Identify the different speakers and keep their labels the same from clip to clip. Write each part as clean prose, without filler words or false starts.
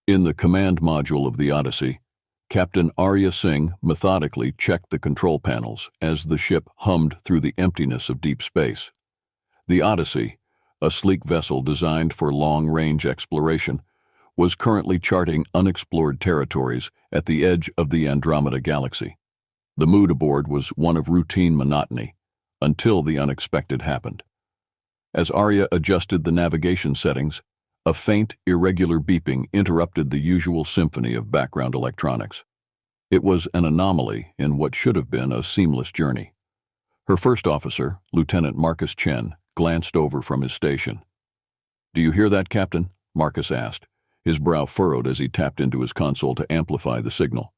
Speaker 1: In the command module of the Odyssey, Captain Arya Singh methodically checked the control panels as the ship hummed through the emptiness of deep space. The Odyssey, a sleek vessel designed for long-range exploration, was currently charting unexplored territories at the edge of the Andromeda Galaxy. The mood aboard was one of routine monotony, until the unexpected happened. As Arya adjusted the navigation settings, a faint, irregular beeping interrupted the usual symphony of background electronics. It was an anomaly in what should have been a seamless journey. Her first officer, Lieutenant Marcus Chen, glanced over from his station. "Do you hear that, Captain?" Marcus asked, his brow furrowed as he tapped into his console to amplify the signal.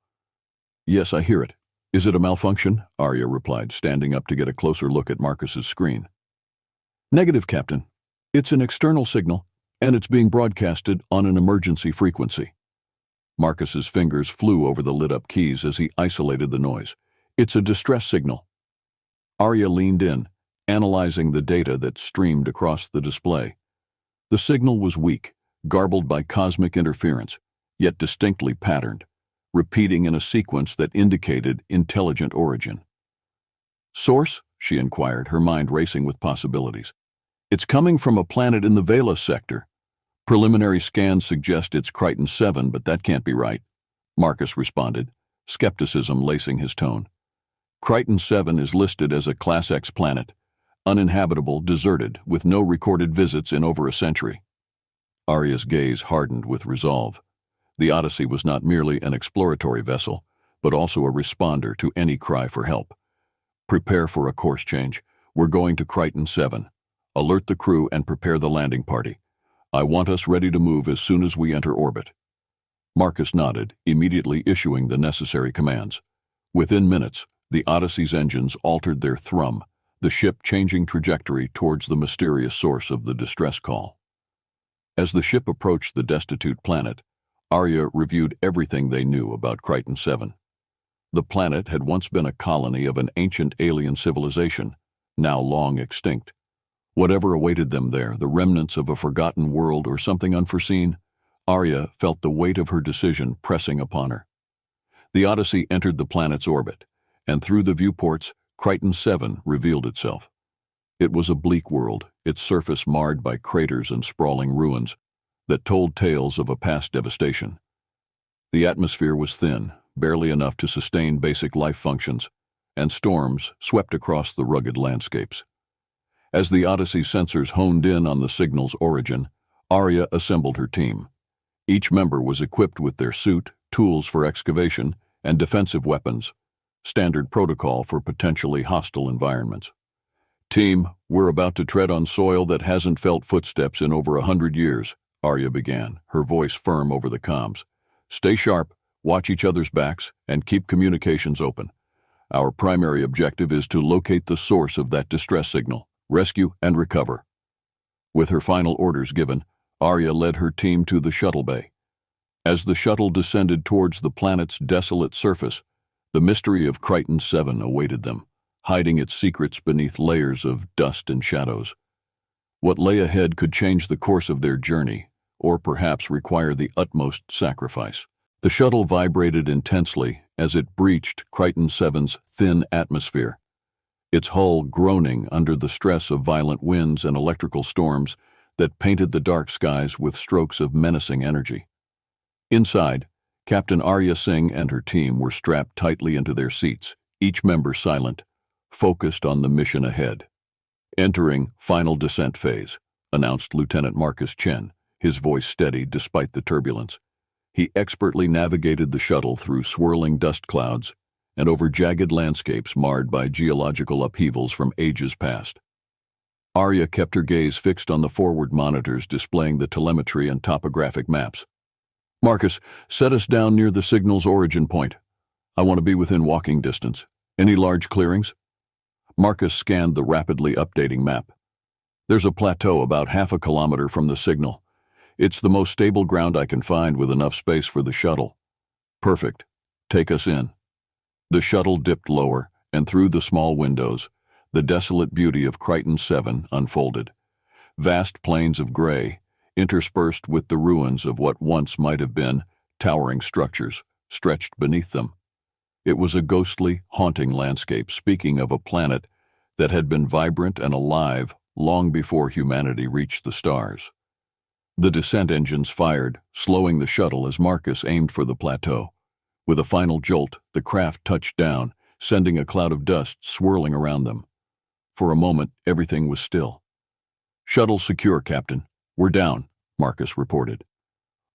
Speaker 1: "Yes, I hear it. Is it a malfunction?" Arya replied, standing up to get a closer look at Marcus's screen. "Negative, Captain. It's an external signal, and it's being broadcasted on an emergency frequency." Marcus's fingers flew over the lit-up keys as he isolated the noise. "It's a distress signal." Arya leaned in, analyzing the data that streamed across the display. The signal was weak, garbled by cosmic interference, yet distinctly patterned, repeating in a sequence that indicated intelligent origin. "Source?" she inquired, her mind racing with possibilities. "It's coming from a planet in the Vela sector. Preliminary scans suggest it's Kiton 7, but that can't be right," Marcus responded, skepticism lacing his tone. "Kiton 7 is listed as a Class X planet, uninhabitable, deserted, with no recorded visits in over a century." Arya's gaze hardened with resolve. The Odyssey was not merely an exploratory vessel, but also a responder to any cry for help. "Prepare for a course change. We're going to Kiton 7. Alert the crew and prepare the landing party. I want us ready to move as soon as we enter orbit." Marcus nodded, immediately issuing the necessary commands. Within minutes, the Odyssey's engines altered their thrum, the ship changing trajectory towards the mysterious source of the distress call. As the ship approached the destitute planet, Arya reviewed everything they knew about Kiton 7. The planet had once been a colony of an ancient alien civilization, now long extinct. Whatever awaited them there, the remnants of a forgotten world or something unforeseen, Arya felt the weight of her decision pressing upon her. The Odyssey entered the planet's orbit, and through the viewports, Kiton 7 revealed itself. It was a bleak world, its surface marred by craters and sprawling ruins that told tales of a past devastation. The atmosphere was thin, barely enough to sustain basic life functions, and storms swept across the rugged landscapes. As the Odyssey sensors honed in on the signal's origin, Arya assembled her team. Each member was equipped with their suit, tools for excavation, and defensive weapons, standard protocol for potentially hostile environments. "Team, we're about to tread on soil that hasn't felt footsteps in over 100 years, Arya began, her voice firm over the comms. "Stay sharp, watch each other's backs, and keep communications open. Our primary objective is to locate the source of that distress signal, rescue and recover." With her final orders given, Arya led her team to the shuttle bay. As the shuttle descended towards the planet's desolate surface, the mystery of Kiton 7 awaited them, hiding its secrets beneath layers of dust and shadows. What lay ahead could change the course of their journey, or perhaps require the utmost sacrifice. The shuttle vibrated intensely as it breached Kiton 7's thin atmosphere, its hull groaning under the stress of violent winds and electrical storms that painted the dark skies with strokes of menacing energy. Inside, Captain Arya Singh and her team were strapped tightly into their seats, each member silent, focused on the mission ahead. "Entering final descent phase," announced Lieutenant Marcus Chen, his voice steady despite the turbulence. He expertly navigated the shuttle through swirling dust clouds and over jagged landscapes marred by geological upheavals from ages past. Arya kept her gaze fixed on the forward monitors displaying the telemetry and topographic maps. "Marcus, set us down near the signal's origin point. I want to be within walking distance. Any large clearings?" Marcus scanned the rapidly updating map. "There's a plateau about half a kilometer from the signal. It's the most stable ground I can find with enough space for the shuttle." "Perfect. Take us in." The shuttle dipped lower, and through the small windows, the desolate beauty of Kiton 7 unfolded. Vast plains of gray, interspersed with the ruins of what once might have been towering structures stretched beneath them. It was a ghostly, haunting landscape, speaking of a planet that had been vibrant and alive long before humanity reached the stars. The descent engines fired, slowing the shuttle as Marcus aimed for the plateau. With a final jolt, the craft touched down, sending a cloud of dust swirling around them. For a moment, everything was still. "Shuttle secure, Captain. We're down," Marcus reported.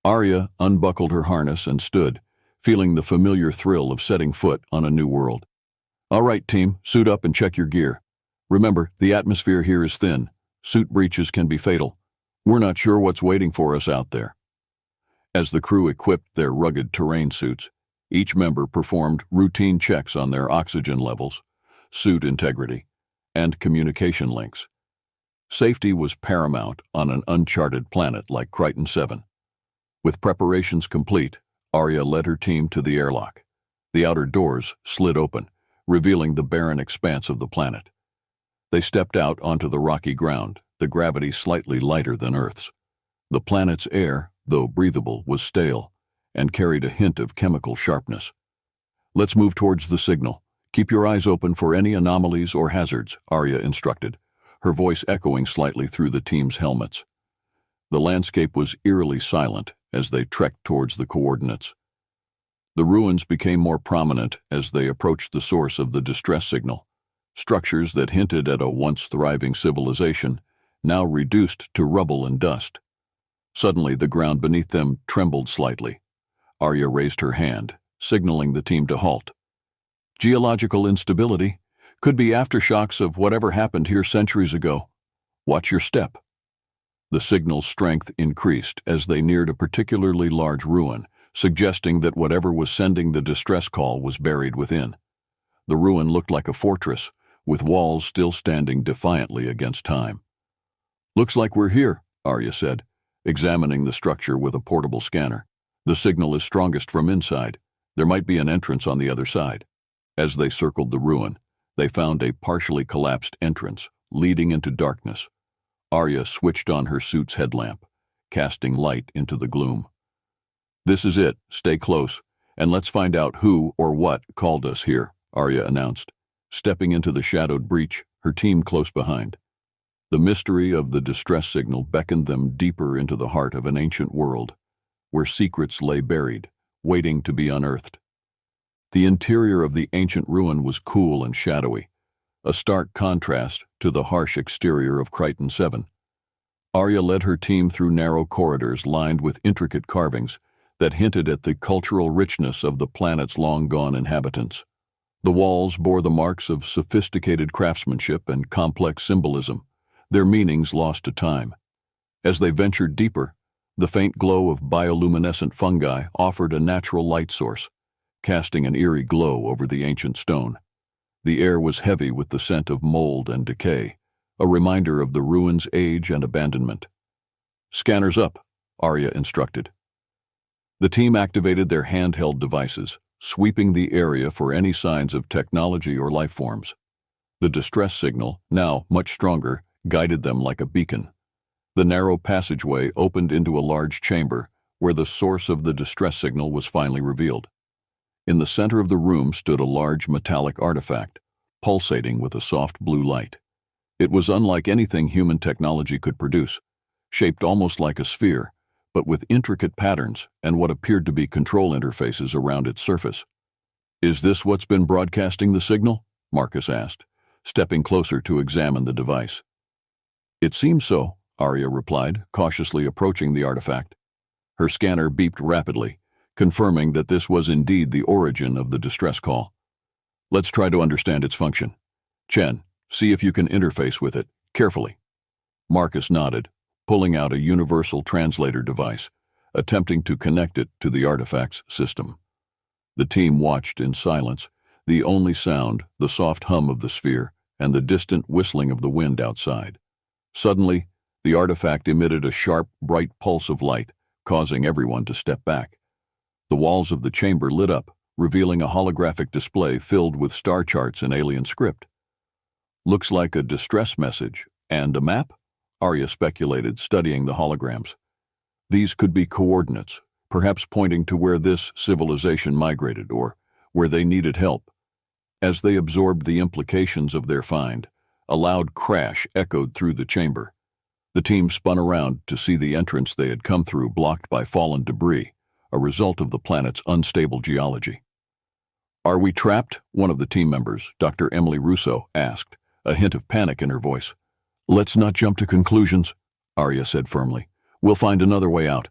Speaker 1: Arya unbuckled her harness and stood, feeling the familiar thrill of setting foot on a new world. "All right, team, suit up and check your gear. Remember, the atmosphere here is thin. Suit breaches can be fatal. We're not sure what's waiting for us out there." As the crew equipped their rugged terrain suits, each member performed routine checks on their oxygen levels, suit integrity, and communication links. Safety was paramount on an uncharted planet like Kiton 7. With preparations complete, Arya led her team to the airlock. The outer doors slid open, revealing the barren expanse of the planet. They stepped out onto the rocky ground, the gravity slightly lighter than Earth's. The planet's air, though breathable, was stale and carried a hint of chemical sharpness. "Let's move towards the signal. Keep your eyes open for any anomalies or hazards," Arya instructed, her voice echoing slightly through the team's helmets. The landscape was eerily silent as they trekked towards the coordinates. The ruins became more prominent as they approached the source of the distress signal. Structures that hinted at a once thriving civilization, now reduced to rubble and dust. Suddenly, the ground beneath them trembled slightly. Arya raised her hand, signaling the team to halt. "Geological instability. Could be aftershocks of whatever happened here centuries ago. Watch your step." The signal's strength increased as they neared a particularly large ruin, suggesting that whatever was sending the distress call was buried within. The ruin looked like a fortress, with walls still standing defiantly against time. "Looks like we're here," Arya said, examining the structure with a portable scanner. "The signal is strongest from inside. There might be an entrance on the other side." As they circled the ruin, they found a partially collapsed entrance, leading into darkness. Arya switched on her suit's headlamp, casting light into the gloom. "This is it. Stay close, and let's find out who or what called us here," Arya announced, stepping into the shadowed breach, her team close behind. The mystery of the distress signal beckoned them deeper into the heart of an ancient world, where secrets lay buried, waiting to be unearthed. The interior of the ancient ruin was cool and shadowy, a stark contrast to the harsh exterior of Kiton 7. Arya led her team through narrow corridors lined with intricate carvings that hinted at the cultural richness of the planet's long-gone inhabitants. The walls bore the marks of sophisticated craftsmanship and complex symbolism, their meanings lost to time. As they ventured deeper, the faint glow of bioluminescent fungi offered a natural light source, casting an eerie glow over the ancient stone. The air was heavy with the scent of mold and decay, a reminder of the ruins' age and abandonment. "Scanners up," Arya instructed. The team activated their handheld devices, sweeping the area for any signs of technology or life forms. The distress signal, now much stronger, guided them like a beacon. The narrow passageway opened into a large chamber where the source of the distress signal was finally revealed. In the center of the room stood a large metallic artifact, pulsating with a soft blue light. It was unlike anything human technology could produce, shaped almost like a sphere, but with intricate patterns and what appeared to be control interfaces around its surface. "Is this what's been broadcasting the signal?" Marcus asked, stepping closer to examine the device. "It seems so," Arya replied, cautiously approaching the artifact. Her scanner beeped rapidly, confirming that this was indeed the origin of the distress call. "Let's try to understand its function. Chen, see if you can interface with it, carefully." Marcus nodded, pulling out a universal translator device, attempting to connect it to the artifact's system. The team watched in silence, the only sound the soft hum of the sphere and the distant whistling of the wind outside. Suddenly, the artifact emitted a sharp, bright pulse of light, causing everyone to step back. The walls of the chamber lit up, revealing a holographic display filled with star charts and alien script. "Looks like a distress message and a map?" Arya speculated, studying the holograms. These could be coordinates, perhaps pointing to where this civilization migrated or where they needed help. As they absorbed the implications of their find, a loud crash echoed through the chamber. The team spun around to see the entrance they had come through blocked by fallen debris, a result of the planet's unstable geology. "Are we trapped?" one of the team members, Dr. Emily Russo, asked, a hint of panic in her voice. "Let's not jump to conclusions," Arya said firmly. "We'll find another way out.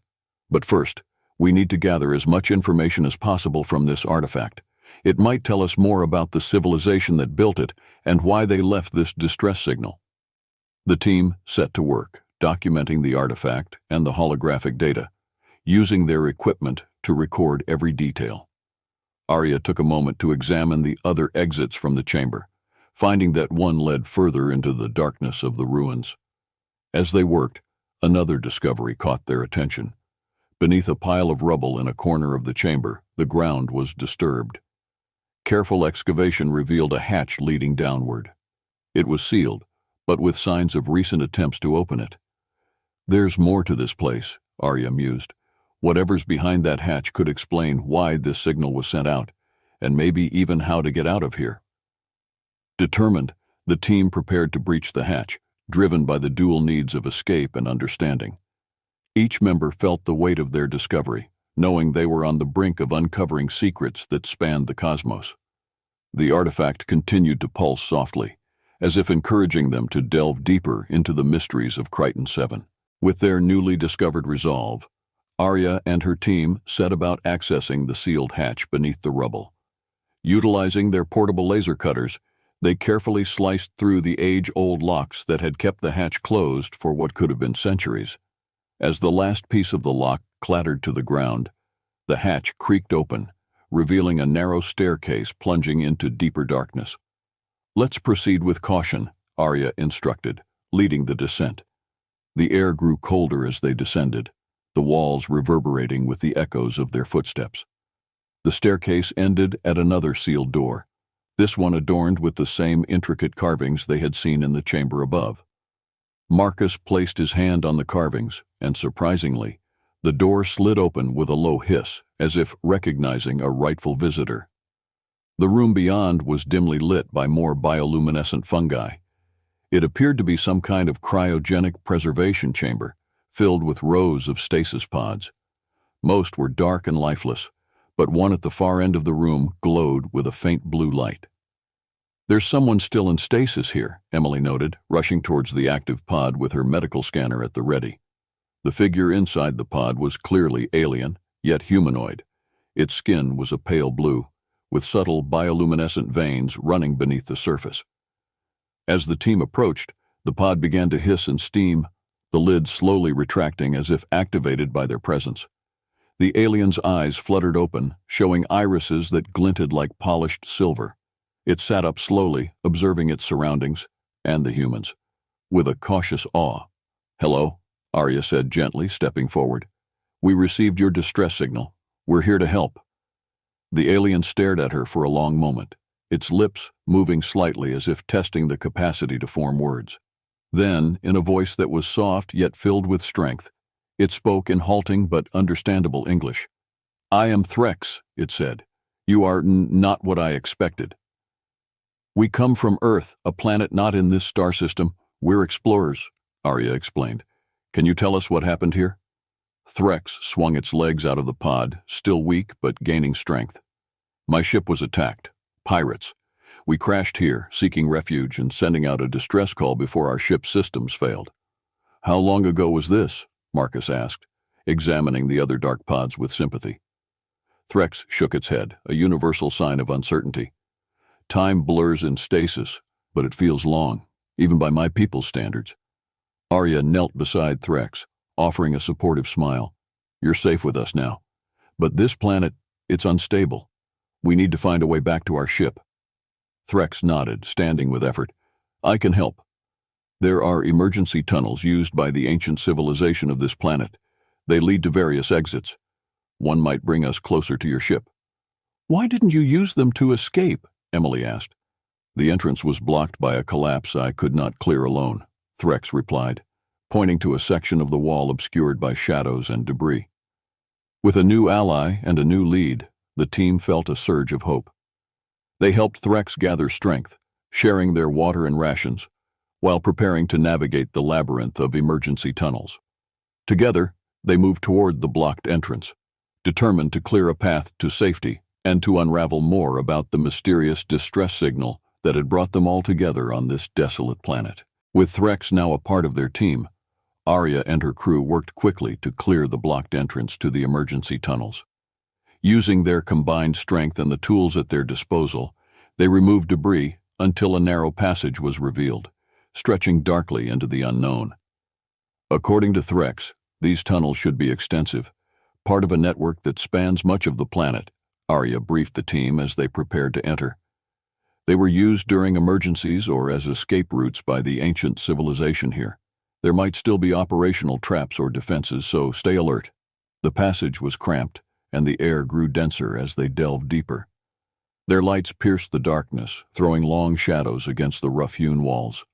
Speaker 1: But first, we need to gather as much information as possible from this artifact. It might tell us more about the civilization that built it and why they left this distress signal." The team set to work, documenting the artifact and the holographic data, using their equipment to record every detail. Arya took a moment to examine the other exits from the chamber, finding that one led further into the darkness of the ruins. As they worked, another discovery caught their attention. Beneath a pile of rubble in a corner of the chamber, the ground was disturbed. Careful excavation revealed a hatch leading downward. It was sealed, but with signs of recent attempts to open it. "There's more to this place," Arya mused. "Whatever's behind that hatch could explain why this signal was sent out, and maybe even how to get out of here." Determined, the team prepared to breach the hatch, driven by the dual needs of escape and understanding. Each member felt the weight of their discovery, knowing they were on the brink of uncovering secrets that spanned the cosmos. The artifact continued to pulse softly, as if encouraging them to delve deeper into the mysteries of Kiton 7. With their newly discovered resolve, Arya and her team set about accessing the sealed hatch beneath the rubble. Utilizing their portable laser cutters, they carefully sliced through the age-old locks that had kept the hatch closed for what could have been centuries. As the last piece of the lock clattered to the ground, the hatch creaked open, revealing a narrow staircase plunging into deeper darkness. "Let's proceed with caution," Arya instructed, leading the descent. The air grew colder as they descended, the walls reverberating with the echoes of their footsteps. The staircase ended at another sealed door, this one adorned with the same intricate carvings they had seen in the chamber above. Marcus placed his hand on the carvings, and surprisingly, the door slid open with a low hiss, as if recognizing a rightful visitor. The room beyond was dimly lit by more bioluminescent fungi. It appeared to be some kind of cryogenic preservation chamber, filled with rows of stasis pods. Most were dark and lifeless, but one at the far end of the room glowed with a faint blue light. "There's someone still in stasis here," Emily noted, rushing towards the active pod with her medical scanner at the ready. The figure inside the pod was clearly alien, yet humanoid. Its skin was a pale blue, with subtle bioluminescent veins running beneath the surface. As the team approached, the pod began to hiss and steam, the lid slowly retracting as if activated by their presence. The alien's eyes fluttered open, showing irises that glinted like polished silver. It sat up slowly, observing its surroundings, and the humans, with a cautious awe. "Hello," Arya said gently, stepping forward. "We received your distress signal. We're here to help." The alien stared at her for a long moment, its lips moving slightly as if testing the capacity to form words. Then, in a voice that was soft yet filled with strength, it spoke in halting but understandable English. "I am Threx," it said. "You are not what I expected." "We come from Earth, a planet not in this star system. We're explorers," Arya explained. "Can you tell us what happened here?" Threx swung its legs out of the pod, still weak but gaining strength. "My ship was attacked. Pirates. We crashed here, seeking refuge and sending out a distress call before our ship's systems failed." "How long ago was this?" Marcus asked, examining the other dark pods with sympathy. Threx shook its head, a universal sign of uncertainty. "Time blurs in stasis, but it feels long, even by my people's standards." Arya knelt beside Threx, offering a supportive smile. "You're safe with us now. But this planet, it's unstable. We need to find a way back to our ship." Threx nodded, standing with effort. "I can help. There are emergency tunnels used by the ancient civilization of this planet. They lead to various exits. One might bring us closer to your ship." "Why didn't you use them to escape?" Emily asked. "The entrance was blocked by a collapse I could not clear alone," Threx replied, pointing to a section of the wall obscured by shadows and debris. With a new ally and a new lead, the team felt a surge of hope. They helped Threx gather strength, sharing their water and rations, while preparing to navigate the labyrinth of emergency tunnels. Together, they moved toward the blocked entrance, determined to clear a path to safety and to unravel more about the mysterious distress signal that had brought them all together on this desolate planet. With Threx now a part of their team, Arya and her crew worked quickly to clear the blocked entrance to the emergency tunnels. Using their combined strength and the tools at their disposal, they removed debris until a narrow passage was revealed, stretching darkly into the unknown. According to Threx, these tunnels should be extensive, part of a network that spans much of the planet, Arya briefed the team as they prepared to enter. They were used during emergencies or as escape routes by the ancient civilization here. There might still be operational traps or defenses, so stay alert. The passage was cramped, and the air grew denser as they delved deeper. Their lights pierced the darkness, throwing long shadows against the rough-hewn walls.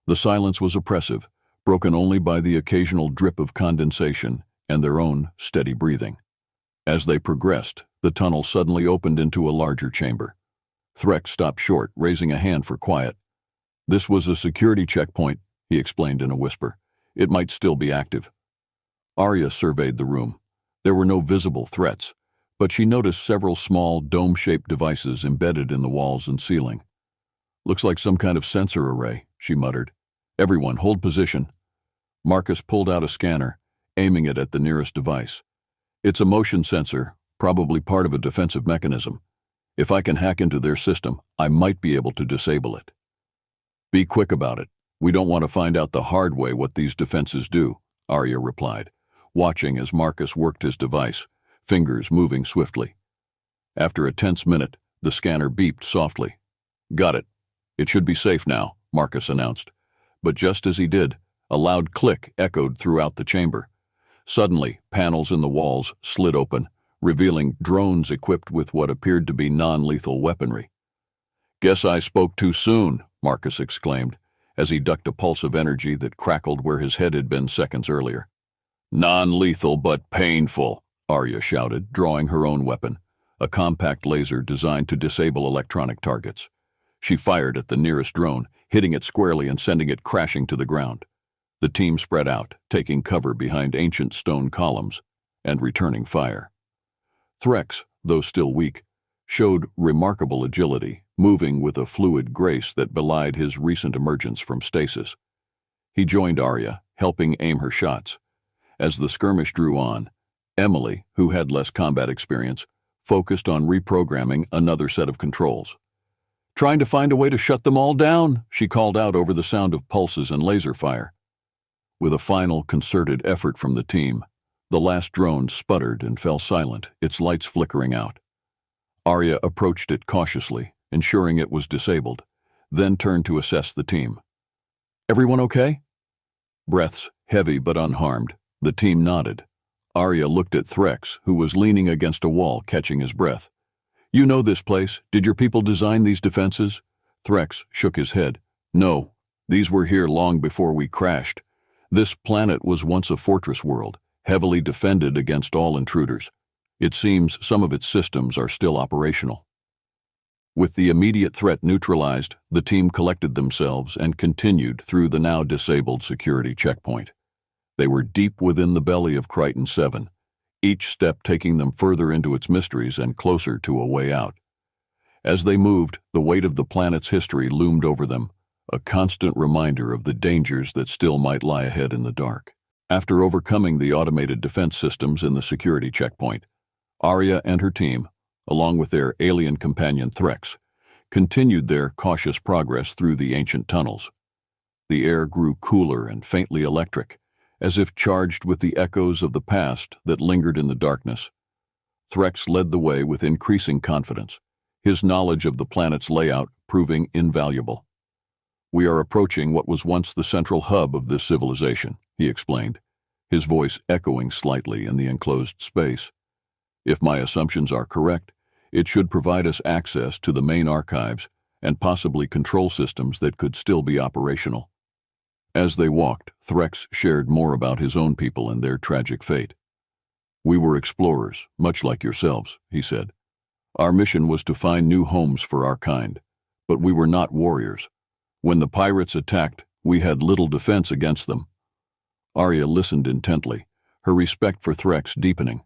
Speaker 1: The silence was oppressive, broken only by the occasional drip of condensation and their own steady breathing. As they progressed, the tunnel suddenly opened into a larger chamber. Threx stopped short, raising a hand for quiet. "This was a security checkpoint," he explained in a whisper. "It might still be active." Arya surveyed the room. There were no visible threats, but she noticed several small, dome-shaped devices embedded in the walls and ceiling. "Looks like some kind of sensor array," she muttered. "Everyone, hold position." Marcus pulled out a scanner, aiming it at the nearest device. "It's a motion sensor, probably part of a defensive mechanism. If I can hack into their system, I might be able to disable it." "Be quick about it. We don't want to find out the hard way what these defenses do," Arya replied, watching as Marcus worked his device, fingers moving swiftly. After a tense minute, the scanner beeped softly. "Got it. It should be safe now," Marcus announced. But just as he did, a loud click echoed throughout the chamber. Suddenly, panels in the walls slid open, revealing drones equipped with what appeared to be non-lethal weaponry. "Guess I spoke too soon," Marcus exclaimed, as he ducked a pulse of energy that crackled where his head had been seconds earlier. "Non-lethal but painful," Arya shouted, drawing her own weapon, a compact laser designed to disable electronic targets. She fired at the nearest drone, hitting it squarely and sending it crashing to the ground. The team spread out, taking cover behind ancient stone columns and returning fire. Threx, though still weak, showed remarkable agility, moving with a fluid grace that belied his recent emergence from stasis. He joined Arya, helping aim her shots. As the skirmish drew on, Emily, who had less combat experience, focused on reprogramming another set of controls. "Trying to find a way to shut them all down," she called out over the sound of pulses and laser fire. With a final concerted effort from the team, the last drone sputtered and fell silent, its lights flickering out. Arya approached it cautiously, ensuring it was disabled, then turned to assess the team. "Everyone okay?" Breaths heavy but unharmed, the team nodded. Arya looked at Threx, who was leaning against a wall, catching his breath. "You know this place. Did your people design these defenses?" Threx shook his head. "No, these were here long before we crashed. This planet was once a fortress world, heavily defended against all intruders. It seems some of its systems are still operational." With the immediate threat neutralized, the team collected themselves and continued through the now disabled security checkpoint. They were deep within the belly of Kiton 7, each step taking them further into its mysteries and closer to a way out. As they moved, the weight of the planet's history loomed over them, a constant reminder of the dangers that still might lie ahead in the dark. After overcoming the automated defense systems in the security checkpoint, Arya and her team, along with their alien companion Threx, continued their cautious progress through the ancient tunnels. The air grew cooler and faintly electric, as if charged with the echoes of the past that lingered in the darkness. Threx led the way with increasing confidence, his knowledge of the planet's layout proving invaluable. "We are approaching what was once the central hub of this civilization," he explained, his voice echoing slightly in the enclosed space. "If my assumptions are correct, it should provide us access to the main archives and possibly control systems that could still be operational." As they walked, Threx shared more about his own people and their tragic fate. "We were explorers, much like yourselves," he said. "Our mission was to find new homes for our kind, but we were not warriors. When the pirates attacked, we had little defense against them." Arya listened intently, her respect for Threx deepening.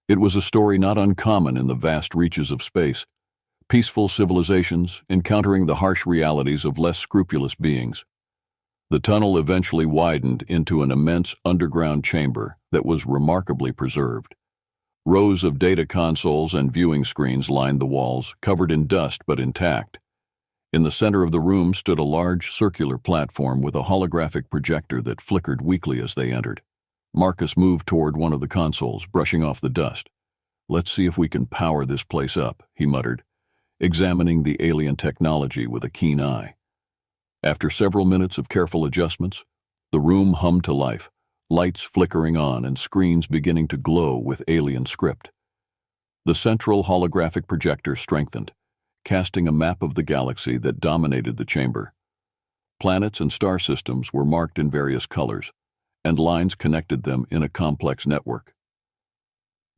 Speaker 1: It was a story not uncommon in the vast reaches of space. Peaceful civilizations encountering the harsh realities of less scrupulous beings. The tunnel eventually widened into an immense underground chamber that was remarkably preserved. Rows of data consoles and viewing screens lined the walls, covered in dust but intact. In the center of the room stood a large circular platform with a holographic projector that flickered weakly as they entered. Marcus moved toward one of the consoles, brushing off the dust. "Let's see if we can power this place up," he muttered, examining the alien technology with a keen eye. After several minutes of careful adjustments, the room hummed to life, lights flickering on and screens beginning to glow with alien script. The central holographic projector strengthened, casting a map of the galaxy that dominated the chamber. Planets and star systems were marked in various colors, and lines connected them in a complex network.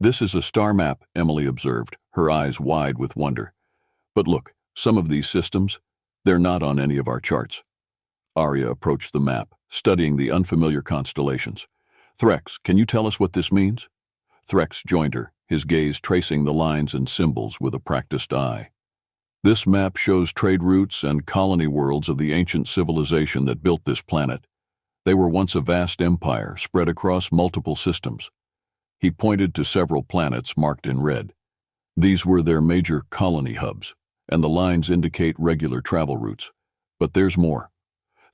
Speaker 1: "This is a star map," Emily observed, her eyes wide with wonder. "But look, some of these systems, they're not on any of our charts." Arya approached the map, studying the unfamiliar constellations. "Threx, can you tell us what this means?" Threx joined her, his gaze tracing the lines and symbols with a practiced eye. "This map shows trade routes and colony worlds of the ancient civilization that built this planet. They were once a vast empire spread across multiple systems." He pointed to several planets marked in red. These were their major colony hubs, and the lines indicate regular travel routes. But there's more.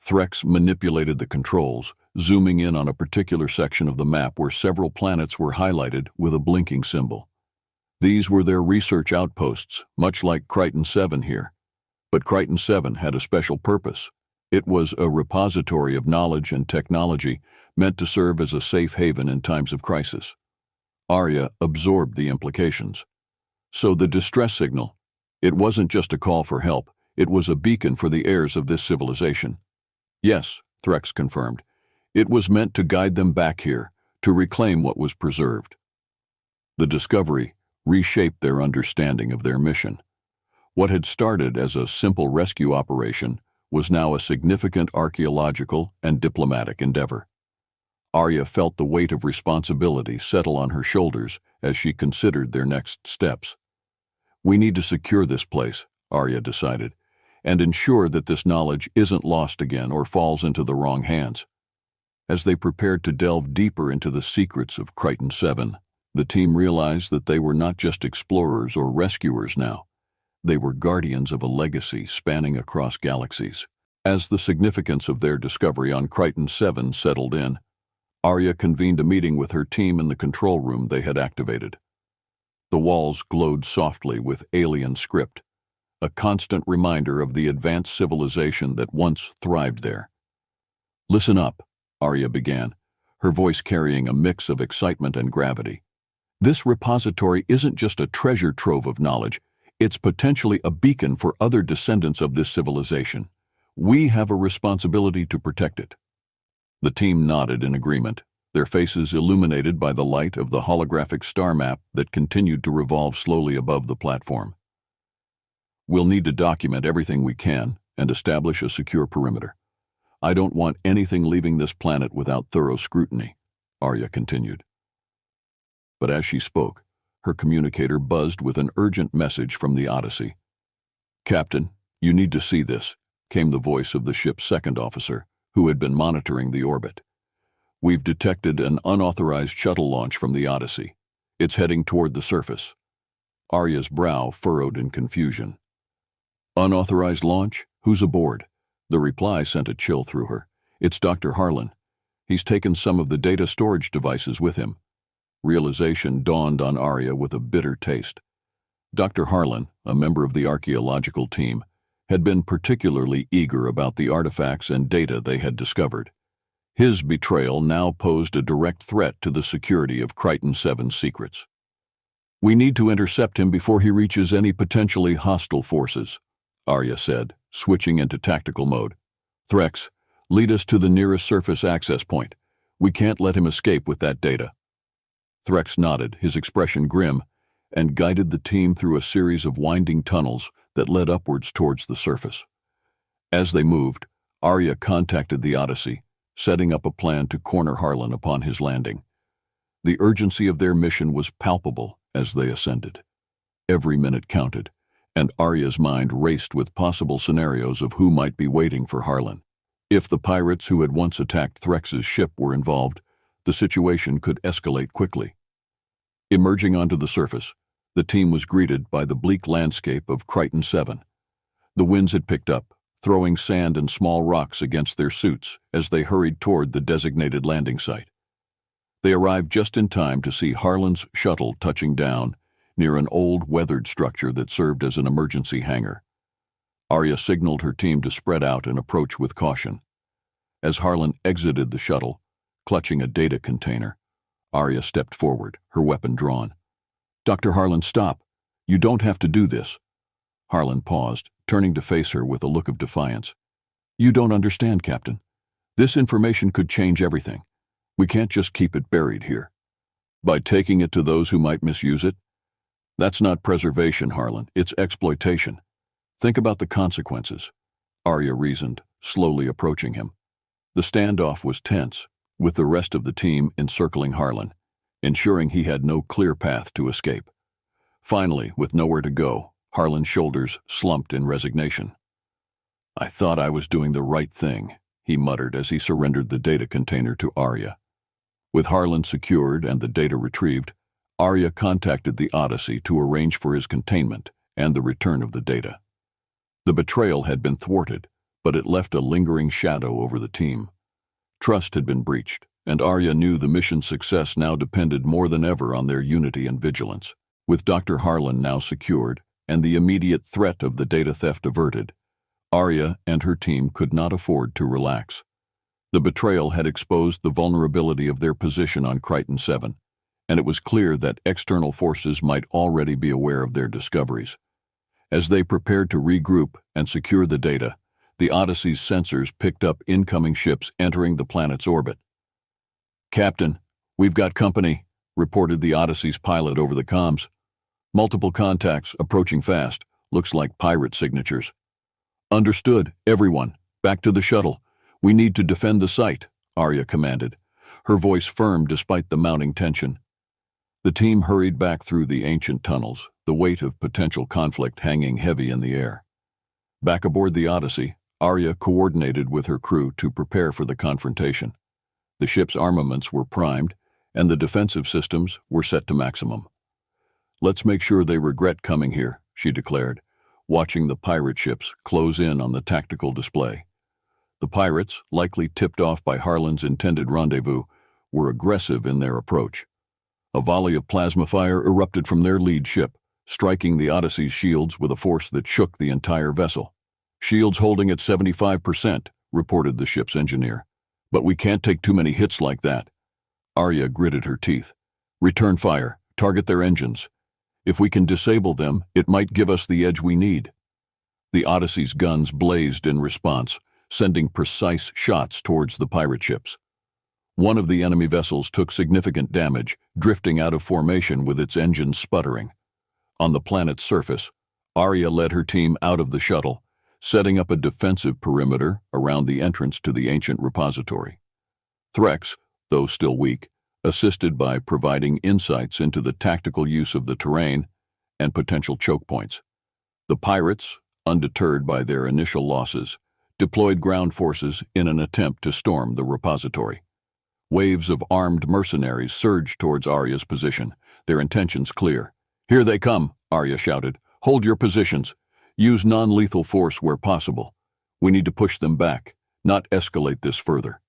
Speaker 1: Threx manipulated the controls, zooming in on a particular section of the map where several planets were highlighted with a blinking symbol. These were their research outposts, much like Kiton 7 here. But Kiton 7 had a special purpose. It was a repository of knowledge and technology meant to serve as a safe haven in times of crisis. Arya absorbed the implications. So the distress signal, it wasn't just a call for help, it was a beacon for the heirs of this civilization. "Yes," Threx confirmed. "It was meant to guide them back here, to reclaim what was preserved." The discovery reshaped their understanding of their mission. What had started as a simple rescue operation was now a significant archaeological and diplomatic endeavor. Arya felt the weight of responsibility settle on her shoulders as she considered their next steps. "We need to secure this place," Arya decided, "and ensure that this knowledge isn't lost again or falls into the wrong hands." As they prepared to delve deeper into the secrets of Kiton 7, the team realized that they were not just explorers or rescuers now. They were guardians of a legacy spanning across galaxies. As the significance of their discovery on Kiton 7 settled in, Arya convened a meeting with her team in the control room they had activated. The walls glowed softly with alien script, a constant reminder of the advanced civilization that once thrived there. "Listen up," Arya began, her voice carrying a mix of excitement and gravity. "This repository isn't just a treasure trove of knowledge, it's potentially a beacon for other descendants of this civilization. We have a responsibility to protect it." The team nodded in agreement, their faces illuminated by the light of the holographic star map that continued to revolve slowly above the platform. "We'll need to document everything we can and establish a secure perimeter. I don't want anything leaving this planet without thorough scrutiny," Arya continued. But as she spoke, her communicator buzzed with an urgent message from the Odyssey. "Captain, you need to see this," came the voice of the ship's second officer, who had been monitoring the orbit. "We've detected an unauthorized shuttle launch from the Odyssey. It's heading toward the surface." Arya's brow furrowed in confusion. "Unauthorized launch? Who's aboard?" The reply sent a chill through her. "It's Dr. Harlan. He's taken some of the data storage devices with him." Realization dawned on Arya with a bitter taste. Dr. Harlan, a member of the archaeological team, had been particularly eager about the artifacts and data they had discovered. His betrayal now posed a direct threat to the security of Kiton 7's secrets. "We need to intercept him before he reaches any potentially hostile forces," Arya said, switching into tactical mode. "Threx, Lead us to the nearest surface access point. We can't let him escape with that data." Threx nodded, his expression grim, and guided the team through a series of winding tunnels that led upwards towards the surface. As they moved, Arya contacted the Odyssey, setting up a plan to corner Harlan upon his landing. The urgency of their mission was palpable as they ascended. Every minute counted, and Arya's mind raced with possible scenarios of who might be waiting for Harlan. If the pirates who had once attacked Threx's ship were involved, the situation could escalate quickly. Emerging onto the surface, the team was greeted by the bleak landscape of Kiton 7. The winds had picked up, throwing sand and small rocks against their suits as they hurried toward the designated landing site. They arrived just in time to see Harlan's shuttle touching down near an old, weathered structure that served as an emergency hangar. Arya signaled her team to spread out and approach with caution. As Harlan exited the shuttle, clutching a data container, Arya stepped forward, her weapon drawn. "Dr. Harlan, stop. You don't have to do this." Harlan paused, turning to face her with a look of defiance. "You don't understand, Captain. This information could change everything. We can't just keep it buried here. By taking it to those who might misuse it? That's not preservation, Harlan. It's exploitation. Think about the consequences," Arya reasoned, slowly approaching him. The standoff was tense, with the rest of the team encircling Harlan, ensuring he had no clear path to escape. Finally, with nowhere to go, Harlan's shoulders slumped in resignation. "I thought I was doing the right thing," he muttered as he surrendered the data container to Arya. With Harlan secured and the data retrieved, Arya contacted the Odyssey to arrange for his containment and the return of the data. The betrayal had been thwarted, but it left a lingering shadow over the team. Trust had been breached, and Arya knew the mission's success now depended more than ever on their unity and vigilance. With Dr. Harlan now secured and the immediate threat of the data theft averted, Arya and her team could not afford to relax. The betrayal had exposed the vulnerability of their position on Kiton 7, and it was clear that external forces might already be aware of their discoveries. As they prepared to regroup and secure the data, the Odyssey's sensors picked up incoming ships entering the planet's orbit. "Captain, we've got company," reported the Odyssey's pilot over the comms. "Multiple contacts, approaching fast. Looks like pirate signatures." "Understood, everyone. Back to the shuttle. We need to defend the site," Arya commanded, her voice firm despite the mounting tension. The team hurried back through the ancient tunnels, the weight of potential conflict hanging heavy in the air. Back aboard the Odyssey, Arya coordinated with her crew to prepare for the confrontation. The ship's armaments were primed, and the defensive systems were set to maximum. "Let's make sure they regret coming here," she declared, watching the pirate ships close in on the tactical display. The pirates, likely tipped off by Harlan's intended rendezvous, were aggressive in their approach. A volley of plasma fire erupted from their lead ship, striking the Odyssey's shields with a force that shook the entire vessel. "Shields holding at 75%, reported the ship's engineer. "But we can't take too many hits like that." Arya gritted her teeth. "Return fire. Target their engines. If we can disable them, it might give us the edge we need." The Odyssey's guns blazed in response, sending precise shots towards the pirate ships. One of the enemy vessels took significant damage, drifting out of formation with its engines sputtering. On the planet's surface, Arya led her team out of the shuttle, setting up a defensive perimeter around the entrance to the ancient repository. Threx, though still weak, assisted by providing insights into the tactical use of the terrain and potential choke points. The pirates, undeterred by their initial losses, deployed ground forces in an attempt to storm the repository. Waves of armed mercenaries surged towards Arya's position, their intentions clear. "Here they come," Arya shouted. "Hold your positions. Use non-lethal force where possible. We need to push them back, not escalate this further."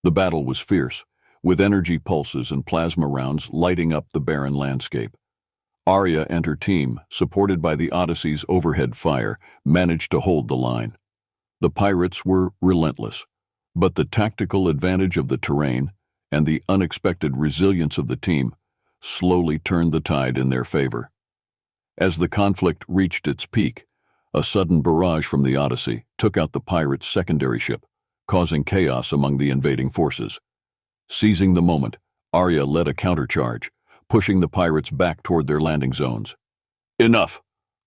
Speaker 1: The battle was fierce, with energy pulses and plasma rounds lighting up the barren landscape. Arya and her team, supported by the Odyssey's overhead fire, managed to hold the line. The pirates were relentless, but the tactical advantage of the terrain and the unexpected resilience of the team slowly turned the tide in their favor. As the conflict reached its peak, a sudden barrage from the Odyssey took out the pirates' secondary ship, causing chaos among the invading forces. Seizing the moment, Arya led a countercharge, pushing the pirates back toward their landing zones. "Enough!"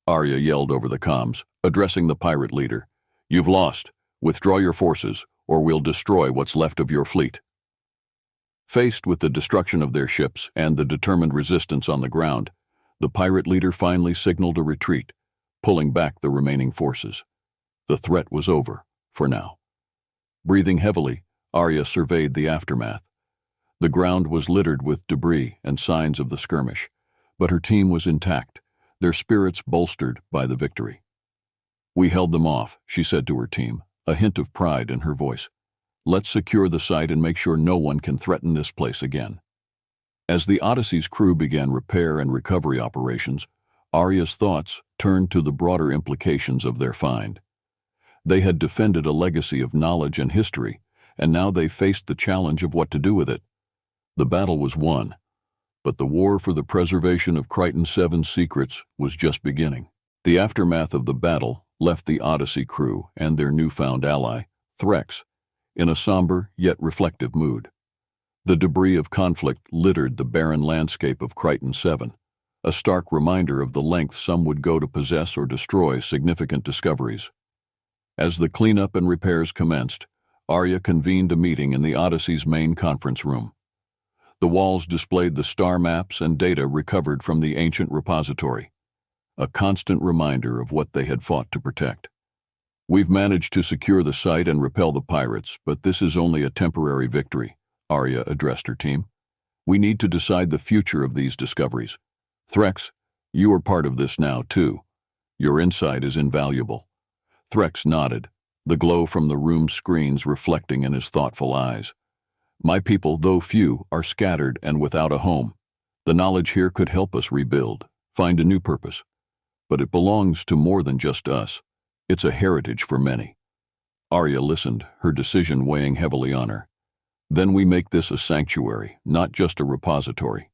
Speaker 1: Arya yelled over the comms, addressing the pirate leader. "You've lost. Withdraw your forces, or we'll destroy what's left of your fleet." Faced with the destruction of their ships and the determined resistance on the ground, the pirate leader finally signaled a retreat, pulling back the remaining forces. The threat was over, for now. Breathing heavily, Arya surveyed the aftermath. The ground was littered with debris and signs of the skirmish, but her team was intact, their spirits bolstered by the victory. "We held them off," she said to her team, a hint of pride in her voice. "Let's secure the site and make sure no one can threaten this place again." As the Odyssey's crew began repair and recovery operations, Arya's thoughts turned to the broader implications of their find. They had defended a legacy of knowledge and history, and now they faced the challenge of what to do with it. The battle was won, but the war for the preservation of Kiton 7's secrets was just beginning. The aftermath of the battle left the Odyssey crew and their newfound ally, Threx, in a somber yet reflective mood. The debris of conflict littered the barren landscape of Kiton 7, a stark reminder of the lengths some would go to possess or destroy significant discoveries. As the cleanup and repairs commenced, Arya convened a meeting in the Odyssey's main conference room. The walls displayed the star maps and data recovered from the ancient repository, a constant reminder of what they had fought to protect. "We've managed to secure the site and repel the pirates, but this is only a temporary victory," Arya addressed her team. "We need to decide the future of these discoveries. Threx, you are part of this now, too. Your insight is invaluable." Threx nodded, the glow from the room's screens reflecting in his thoughtful eyes. "My people, though few, are scattered and without a home. The knowledge here could help us rebuild, find a new purpose. But it belongs to more than just us. It's a heritage for many." Arya listened, her decision weighing heavily on her. "Then we make this a sanctuary, not just a repository.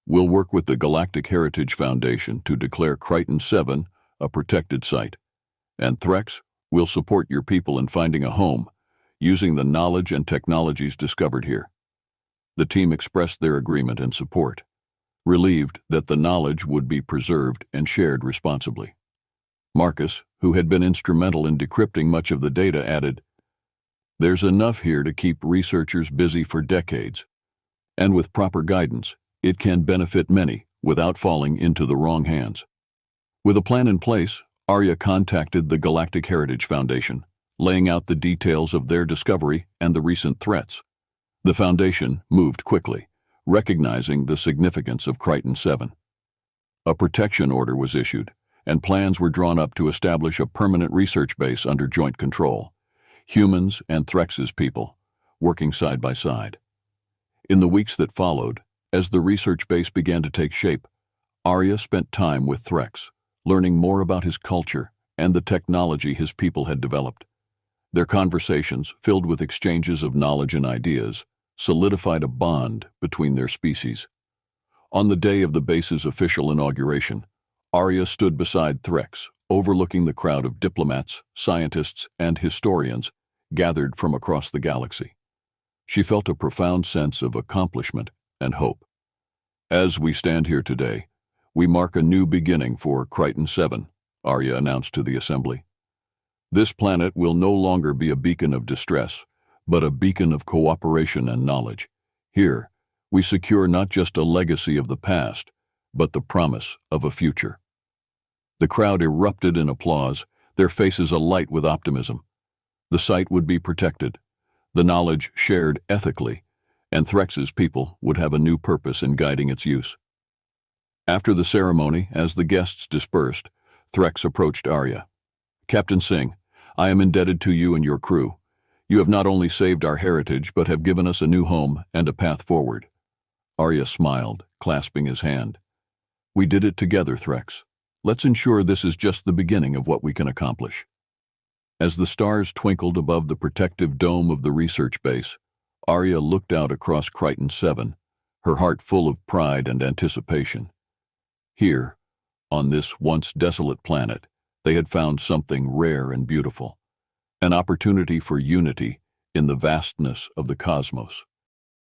Speaker 1: We'll work with the Galactic Heritage Foundation to declare Kiton 7 a protected site. And Threx, we'll support your people in finding a home, using the knowledge and technologies discovered here." The team expressed their agreement and support, relieved that the knowledge would be preserved and shared responsibly. Marcus, who had been instrumental in decrypting much of the data, added, "There's enough here to keep researchers busy for decades, and with proper guidance, it can benefit many without falling into the wrong hands." With a plan in place, Arya contacted the Galactic Heritage Foundation, laying out the details of their discovery and the recent threats. The Foundation moved quickly, recognizing the significance of Kiton 7. A protection order was issued, and plans were drawn up to establish a permanent research base under joint control, humans and Threx's people, working side by side. In the weeks that followed, as the research base began to take shape, Arya spent time with Threx, learning more about his culture and the technology his people had developed. Their conversations, filled with exchanges of knowledge and ideas, solidified a bond between their species. On the day of the base's official inauguration, Arya stood beside Threx, overlooking the crowd of diplomats, scientists, and historians gathered from across the galaxy. She felt a profound sense of accomplishment and hope. "As we stand here today, we mark a new beginning for Kiton 7, Arya announced to the assembly. "This planet will no longer be a beacon of distress, but a beacon of cooperation and knowledge. Here, we secure not just a legacy of the past, but the promise of a future." The crowd erupted in applause, their faces alight with optimism. The site would be protected, the knowledge shared ethically, and Threx's people would have a new purpose in guiding its use. After the ceremony, as the guests dispersed, Threx approached Arya. "Captain Singh, I am indebted to you and your crew. You have not only saved our heritage, but have given us a new home and a path forward." Arya smiled, clasping his hand. "We did it together, Threx. Let's ensure this is just the beginning of what we can accomplish." As the stars twinkled above the protective dome of the research base, Arya looked out across Kiton 7, her heart full of pride and anticipation. Here, on this once desolate planet, they had found something rare and beautiful, an opportunity for unity in the vastness of the cosmos.